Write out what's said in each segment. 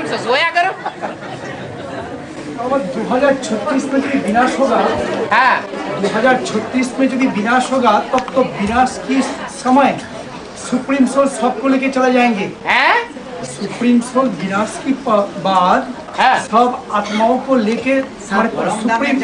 आराम से सोया करो। 2036 में यदि विनाश होगा, हाँ 2036 में यदि विनाश होगा, तब तो विनाश की समय सुप्रीम सोल सबको लेके चले जाएंगे। हैं? सुप्रीम सोल विनाश की बाद हाँ। सब आत्माओं को लेके सुप्रीम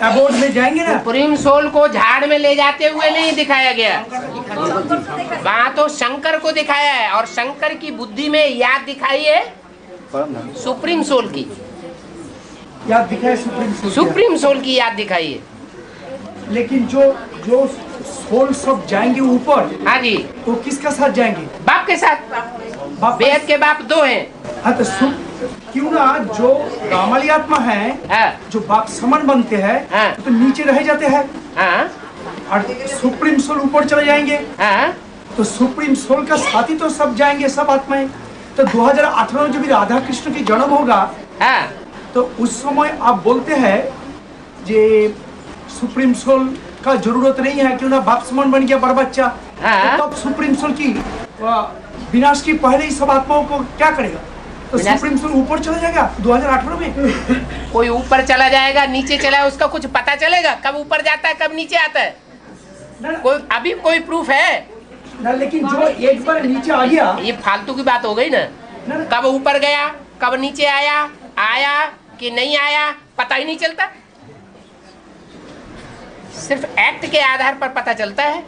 अबोर्ड में जाएंगे ना। सुप्रीम सोल को झाड़ में ले जाते हुए नहीं दिखाया गया, वहाँ तो शंकर को दिखाया है, और शंकर की बुद्धि में याद दिखाई है सुप्रीम सोल की, याद दिखाए सुप्रीम सोल की याद दिखाई है। लेकिन जो सोल सब जाएंगे ऊपर, हाँ जी, तो किसका साथ जाएंगे? बाप के साथ। बाप बेहद के बाप दो हैं। हाँ, तो क्यों ना जो रामाली आत्मा है, हाँ जो बाप समान बनते हैं, हाँ। तो नीचे रह जाते हैं, हाँ और सुप्रीम सोल ऊपर चले जाएंगे। हाँ तो सुप्रीम सोल का साथी तो सब जाएंगे, सब आत्माएं। तो 2018 में जब राधा कृष्ण की जन्म होगा, हाँ तो उस समय आप बोलते हैं जे सुप्रीम सोल का जरूरत नहीं है, क्यों ना बाप समान बन गया बड़ा बच्चा। हाँ। तो तब सुप्रीम सोल की विनाश की पहले ही सब आत्माओं को क्या करेगा? तो सुप्रीम सोल ऊपर चला जाएगा 2018 में। कोई ऊपर चला जाएगा, नीचे चला है, उसका कुछ पता चलेगा कब ऊपर जाता है कब नीचे आता है? कोई अभी कोई प्रूफ है ना, लेकिन जो एक बार नीचे आ गया, ये फालतू की बात हो गई ना। कब ऊपर गया कब नीचे आया कि नहीं आया पता ही नहीं चलता, सिर्फ एक्ट के आधार पर पता चलता है,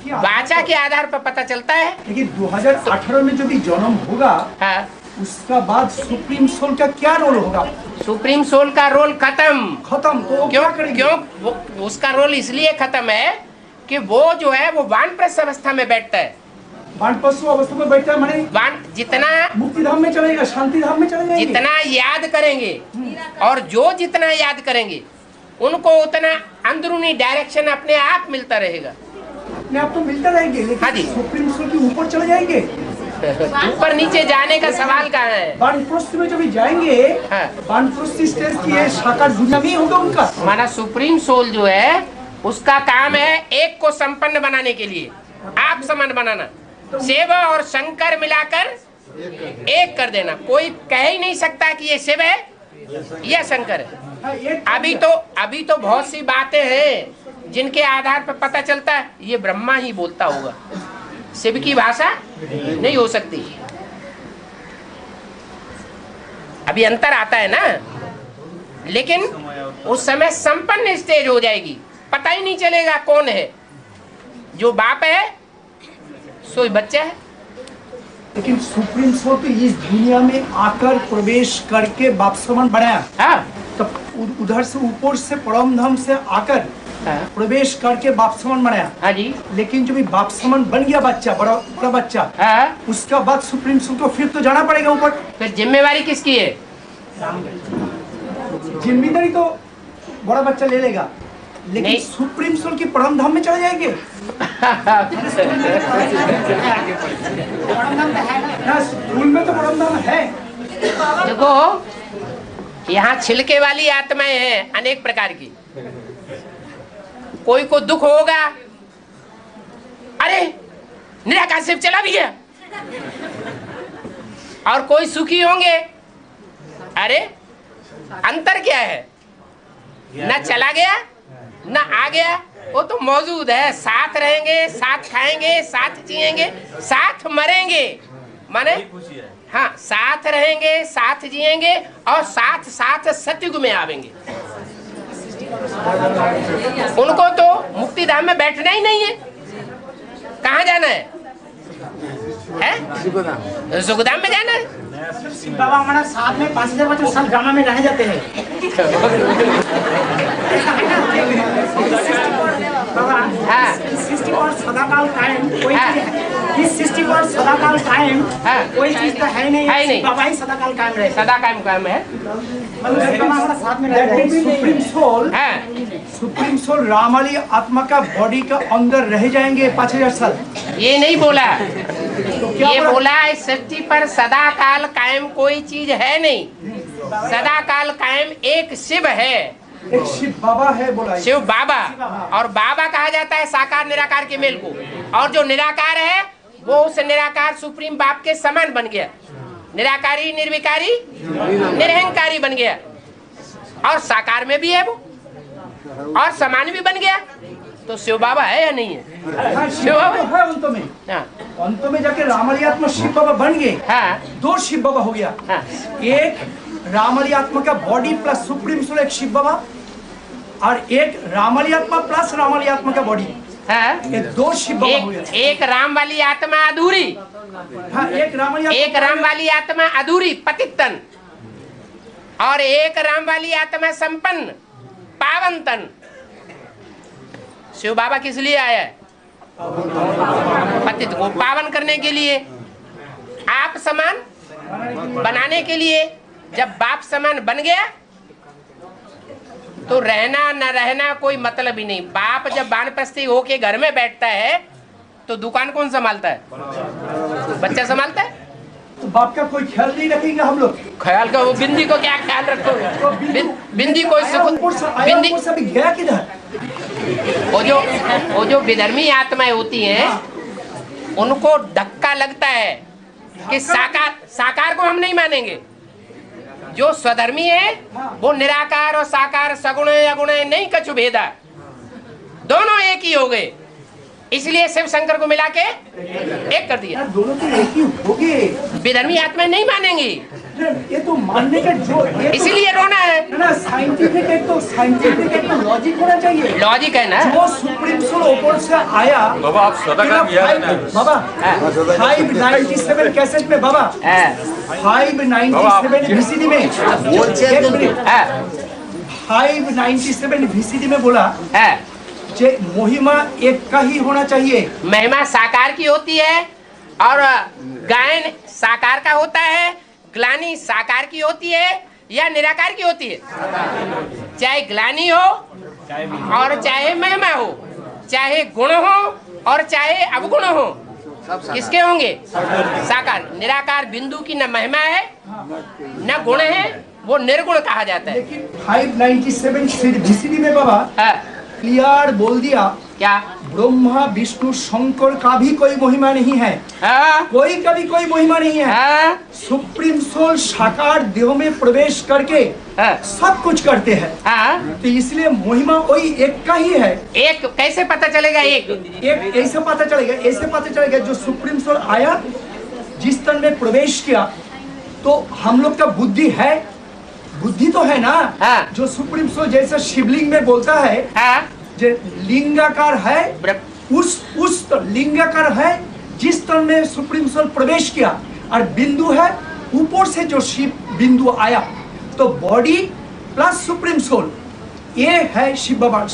वाचा के आधार पर पता चलता है। लेकिन 2018 में जो भी जन्म होगा, हाँ, उसका बाद सुप्रीम सोल का क्या रोल होगा? सुप्रीम सोल का रोल खत्म। तो क्यों उसका रोल इसलिए खत्म है कि वो जो है वो वानप्रस्थ अवस्था में बैठता है। वानप्रस्थ अवस्था में बैठता है, माने जितना मुक्ति धाम में चलेगा, शांति धाम में चले जाएंगे। जितना याद करेंगे और जो जितना याद करेंगे उनको उतना अंदरूनी डायरेक्शन अपने आप मिलता रहेगा। अपने आप तो मिलता रहेंगे, लेकिन हाँ जी। सुप्रीम सोल के ऊपर चले जाएंगे। ऊपर नीचे जाने का सवाल कहाँ है? वानप्रस्थ में जब जाएंगे, हाँ। वानप्रस्थ स्टेज की है, साकार दुनिया में ही होगा उनका। माना सुप्रीम सोल जो है उसका काम है एक को संपन्न बनाने के लिए आप समान बनाना, शिव और शंकर मिलाकर एक कर देना। कोई कह ही नहीं सकता कि ये शिव है या शंकर है। अभी तो बहुत सी बातें हैं जिनके आधार पर पता चलता है ये ब्रह्मा ही बोलता होगा, शिव की भाषा नहीं हो सकती। अभी अंतर आता है ना, लेकिन उस समय संपन्न स्टेज हो जाएगी, पता ही नहीं चलेगा कौन है। जो बाप है सोई बच्चा है। लेकिन सुप्रीम सोल तो इस दुनिया में आकर प्रवेश करके बाप समान बनाया। हाँ। तो उधर से ऊपर से परम धाम से आकर प्रवेश करके बाप समान बनाया। हाँ जी। लेकिन जो भी बाप समान बन गया बच्चा, बड़ा बच्चा, हाँ। उसका बाद सुप्रीम सोल को फिर तो जाना पड़ेगा ऊपर। फिर जिम्मेवारी किसकी है? जिम्मेदारी तो बड़ा बच्चा ले लेगा, लेकिन नहीं। सुप्रीम सोल की परम धाम में चले जाएंगे। ना, स्कूल में तो परम धाम है। देखो यहाँ छिलके वाली आत्माएं हैं अनेक प्रकार की। कोई को दुख होगा, अरे निराकार शिव चला भी गया, और कोई सुखी होंगे, अरे अंतर क्या है, न चला गया न आ गया, वो तो मौजूद है, साथ रहेंगे, साथ खाएंगे, साथ जिएंगे, साथ मरेंगे। माने हाँ, साथ रहेंगे, साथ जिएंगे और साथ साथ सतयुग में आवेंगे। उनको तो मुक्ति धाम में बैठना ही नहीं है। कहाँ जाना है? सुखधाम में जाना है। बाबा हमारा साथ में 5000 बच्चे साल गामा में रह जाते हैं। हाँ। सृष्टि पर सदाकाल कायम कोई इस सृष्टि पर सदाकाल कायम कोई चीज तो है नहीं। बाबा ही सदाकाल कायम रहे, सदा कायम है। हमारा साथ में सुप्रीम सोल, सुप्रीम सोल रामाली आत्मा का बॉडी का अंदर रह जाएंगे 5000 साल। ये नहीं बोला, ये बोला इस सृष्टि पर सदा काल कायम कोई चीज है नहीं। सदा काल कायम एक शिव है, एक शिव बाबा है बोला। शिव बाबा, और बाबा कहा जाता है साकार निराकार के मेल को। और जो निराकार है वो उस निराकार सुप्रीम बाप के समान बन गया। निराकारी, निर्विकारी, निरहंकारी बन गया। और साकार में भी है वो, और समान भी बन गया। तो शिव बाबा है या नहीं है? शिव बाबा है अंत में। हाँ। अंत में जाके रामाली आत्मा शिव बाबा बन गए। हाँ। दो शिव बाबा हो गया। हाँ। एक रामाली आत्मा का बॉडी प्लस सुप्रीम सोल एक शिव बाबा, और एक रामाली आत्मा प्लस रामाली आत्मा का बॉडी। हाँ। ये दो शिव बाबा हो गया। एक राम वाली आत्मा अधूरी। हाँ, एक राम वाली आत्मा अधूरी पतित तन, और एक राम वाली आत्मा संपन्न पावन तन। शिव बाबा किस लिए आया है? पतित को पावन करने के लिए, आप समान बनाने के लिए। जब बाप समान बन गया तो रहना न रहना कोई मतलब ही नहीं। बाप जब वानप्रस्थी होके घर में बैठता है तो दुकान कौन संभालता है? बच्चा संभालता है। तो बाप का कोई ख्याल नहीं रखेंगे हम लोग। ख्याल का वो बिंदी को क्या ख्याल रखोगे? बिंदी को बिंदी गया किधर? वो जो विधर्मी आत्माएं होती हैं उनको धक्का लगता है कि साकार को हम नहीं मानेंगे। जो स्वधर्मी है वो निराकार और साकार, सगुण अगुण नहीं कछु भेदा, दोनों एक ही हो गए। इसलिए शिव शंकर को मिला के एक कर दिया। दोनों तो एक ही हो गए। विधर्मी आत्माएं नहीं मानेंगी। ये तो मानने का जो इसीलिए रोना है ना। साइंटिफिक एक तो लॉजिक होना चाहिए। लॉजिक है ना। जो सुप्रीम सोल ऊपर से आया बाबा, आप सदा का बाबा 597 कैसेट में बाबा 597 वीसीडी में 597 वीसीडी में बोला जे महिमा एक का ही होना चाहिए। महिमा साकार की होती है और गायन साकार का होता है, ग्लानि साकार की होती है या निराकार की होती है। चाहे ग्लानि हो और चाहे महिमा हो, चाहे गुण हो और चाहे अवगुण हो, किसके होंगे? साकार। निराकार बिंदु की न महिमा है न गुण है, वो निर्गुण कहा जाता है। लेकिन 597 वीसीडी में बाबा क्लियर बोल दिया क्या? ब्रह्मा विष्णु शंकर का भी कोई महिमा नहीं है। कोई का भी कोई महिमा नहीं है। सुप्रीम सोल साकार देह में प्रवेश करके सब कुछ करते हैं। तो इसलिए महिमा वही एक का ही है। एक कैसे पता चलेगा? एक ऐसे पता चलेगा जो सुप्रीम सोल आया, जिस तन में प्रवेश किया, तो हम लोग का बुद्धि है, बुद्धि तो है ना। जो सुप्रीम सोल जैसा शिवलिंग में बोलता है जो लिंगाकार है, उस लिंगाकार है जिस तन में सुप्रीम सोल प्रवेश किया, और बिंदु है ऊपर से जो शिव बिंदु आया। तो बॉडी प्लस सुप्रीम सोल, ये है शिव बाबा।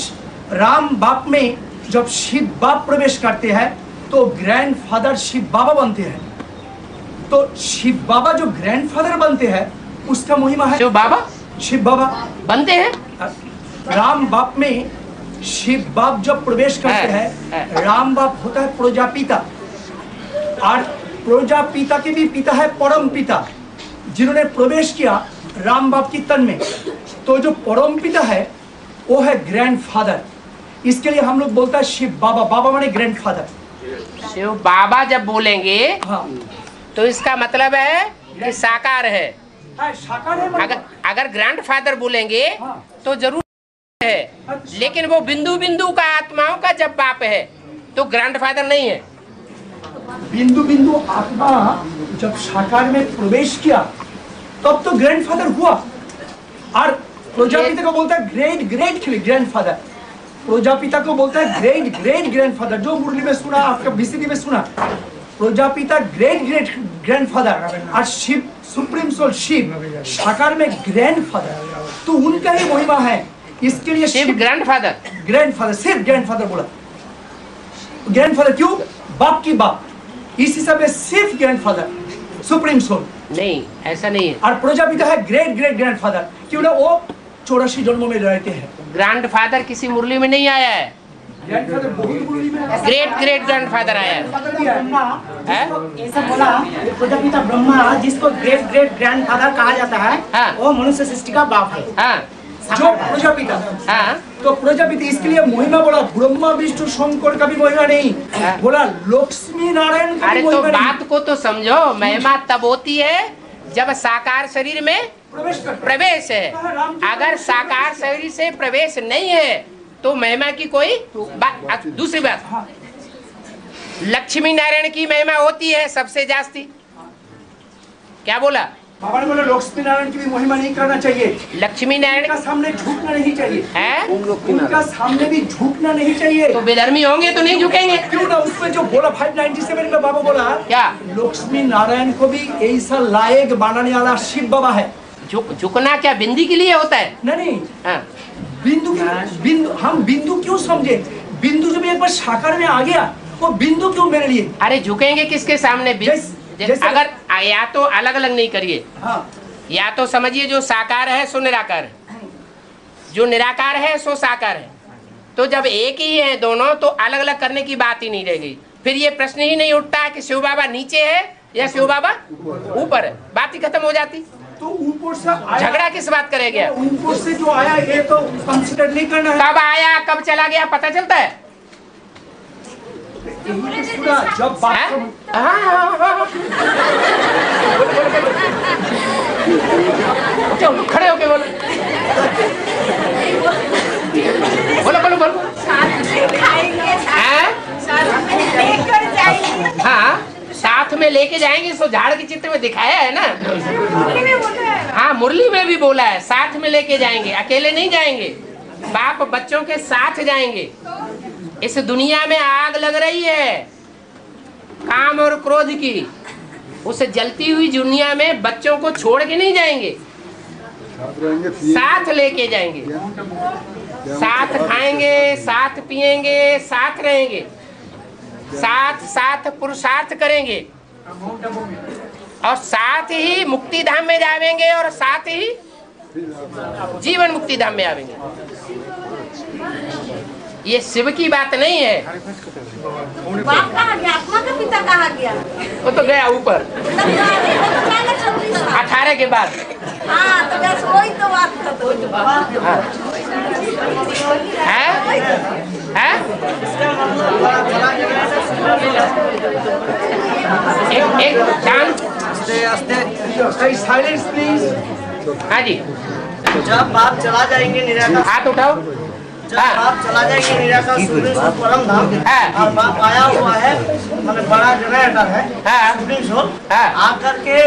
राम बाप में जब शिव बाप प्रवेश करते हैं तो ग्रैंडफादर शिव बाबा बनते हैं। तो शिव बाबा जो ग्रैंडफादर बनते हैं उसका महिमा है। शिव बाबा बनते हैं। राम बाप में शिव बाप जब प्रवेश करते हैं, राम बाप होता है प्रजापिता, और प्रजापिता के भी पिता है परम पिता, जिन्होंने प्रवेश किया राम बाप की तन में। तो जो परम पिता है वो है ग्रैंडफादर। इसके लिए हम लोग बोलते हैं शिव बाबा। बाबा माने ग्रैंडफादर। शिव बाबा जब बोलेंगे तो इसका मतलब है कि साकार है। अगर ग्रैंडफादर बोलेंगे तो जरूर है, लेकिन वो बिंदु बिंदु का आत्माओं का जब बाप है तो ग्रैंडफादर नहीं है। बिंदु बिंदु आत्मा जब साकार में प्रवेश किया तब तो ग्रैंडफादर हुआ। और प्रजापिता को बोलता है ग्रेट ग्रेट ग्रैंडफादर। प्रजापिता को बोलता है ग्रेट ग्रेट ग्रैंडफादर। जो मुरली में सुना, आपका वीसीडी में सुना, प्रजापिता ग्रेट ग्रेट ग्रैंडफादर, और शिव सुप्रीम सोल शिव साकार में ग्रैंडफादर। तो उनका ही महिमा है। इसके लिए शिव ग्रैंडफादर, सिर्फ ग्रैंडफादर बोला। ग्रैंडफादर क्यों? बाप की बाप, इस हिसाब से सिर्फ ग्रैंडफादर सुप्रीम सोल नहीं, ऐसा नहीं है। और प्रजापिता है ग्रेट ग्रेट ग्रैंडफादर, क्यों ना वो 84 जन्मों में रहते हैं। ग्रैंडफादर किसी मुरली में नहीं आया है। ग्रैंडफादर बहुत मुरली में है। ग्रेट ग्रेट ग्रैंडफादर आया है। ऐसा बोला प्रजापिता ब्रह्मा, जिसको ग्रेट ग्रेट ग्रैंडफादर कहा जाता है, वो मनुष्य सृष्टि का बाप है। जो प्रजापिता, तो प्रजापिता इसके लिए महिमा बोला। ब्रह्मा विष्णु शंकर का भी महिमा नहीं, बोला लक्ष्मी नारायण का भी महिमा नहीं। बात को तो समझो। महिमा तब होती है जब साकार शरीर में प्रवेश है। अगर साकार शरीर से प्रवेश नहीं है तो महिमा की कोई बात। दूसरी बात, लक्ष्मी नारायण की महिमा होती है सबसे जास्ती। क्या बोला? बाबा ने बोला लक्ष्मी नारायण की भी महिमा नहीं करना चाहिए, लक्ष्मी नारायण का सामने झुकना नहीं चाहिए है, उनका सामने भी झुकना नहीं चाहिए। तो बेधर्मी होंगे तो नहीं झुकेंगे। क्यों ना, उसमें जो बोला 597 में बाबा बोला क्या, लक्ष्मी नारायण को भी ऐसा लायक बनाने वाला शिव बाबा है। झुकना क्या बिंदी के लिए होता है? नहीं, हाँ। बिंदु हम बिंदु क्यों समझे? बिंदु जब एक बार साकार में आ गया वो बिंदु क्यों मेरे लिए? अरे झुकेंगे किसके सामने? अगर या तो अलग अलग नहीं करिए, हाँ। या तो समझिए जो साकार है सो निराकार है, जो निराकार है सो साकार है। तो जब एक ही है दोनों तो अलग अलग करने की बात ही नहीं रह गई। फिर ये प्रश्न ही नहीं उठता कि शिव बाबा नीचे है या शिव बाबा ऊपर है, बात ही खत्म हो जाती। तो ऊपर से झगड़ा किस बात करेगा? ऊपर से जो आया ये तो कंसिडर नहीं करना है। कब आया कब चला गया पता चलता है? जब बात खड़े होके बोलो, बोलो बोलो बोलो। हाँ, साथ में लेके जाएंगे, सो झाड़ के चित्र में दिखाया है ना। हाँ, मुरली में भी बोला है साथ में लेके जाएंगे, अकेले नहीं जाएंगे, बाप बच्चों के साथ जाएंगे। इस दुनिया में आग लग रही है काम और क्रोध की, उस जलती हुई दुनिया में बच्चों को छोड़ के नहीं जाएंगे, साथ लेके जाएंगे, साथ खाएंगे, साथ पिएंगे, साथ रहेंगे, साथ साथ पुरुषार्थ करेंगे और साथ ही मुक्ति धाम में जाएंगे और साथ ही जीवन मुक्ति धाम में आवेंगे। ये शिव की बात नहीं है। बाप कहाँ गया? आत्मा का पिता कहाँ गया? वो तो गया ऊपर 18 के बाद। हाँ, तो बस वही तो बात खत्म। है? एक शांत, साइलेंस प्लीज। हाँ जी, जब बाप चला जाएंगे निराकार, हाथ उठाओ। जब बाप चला जाएंगे निराकार सुप्रीम सोल परम धाम, और बाप आया हुआ है मतलब बड़ा जनरेटर है सुप्रीम सोल, आकर के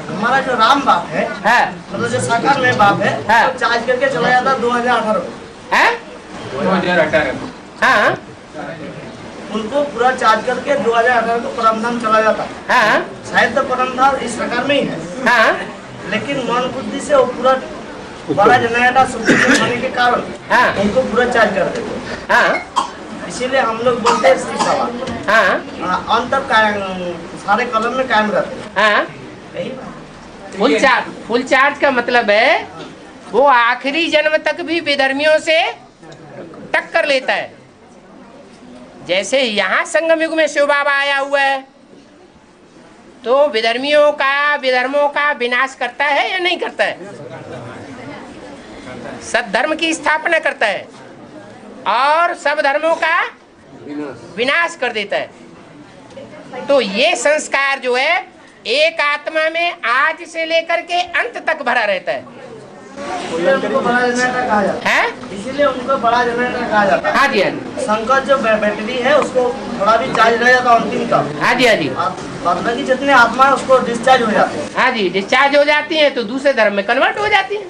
हमारा जो राम बाप है मतलब जो साकार में बाप है तो चार्ज करके चला जाता 2018 हाँ, उनको पूरा चार्ज करके 2018 को परम धाम चला जाता। हाँ, शायद तो परम धाम इस प्रकार में ही है, हाँ, लेकिन मन बुद्धि से वो पूरा बड़ा जनरेटर सुप्रीम सोल होने के कारण उनको पूरा चार्ज कर देते। हाँ, इसीलिए हम लोग बोलते हैं श्री बाबा। हाँ, अंत तक सारे कलम में कायम रहते हैं। हाँ, फुल चार्ज का मतलब है वो आखिरी जन्म तक भी विधर्मियों से टक्कर लेता है। जैसे यहाँ संगम युग में शिव बाबा आया हुआ है तो विधर्मियों का विनाश करता है या नहीं करता है? सद्धर्म की स्थापना करता है और सब धर्मों का विनाश कर देता है। तो ये संस्कार जो है एक आत्मा में आज से लेकर के अंत तक भरा रहता है। उनको बड़ा जनरेटर कहा जाता है, इसीलिए उनको बड़ा जनरेटर कहा जाता है। हाँ जी, हाँ जी, शंकर जो बैटरी है उसको थोड़ा भी चार्ज रह जाता है अंतिम तक। हाँ जी, हाँ जी, बाकी जितने आत्मा है उसको डिस्चार्ज हो जाते हैं। हाँ जी, डिस्चार्ज हो जाती है तो दूसरे धर्म में कन्वर्ट हो जाती है।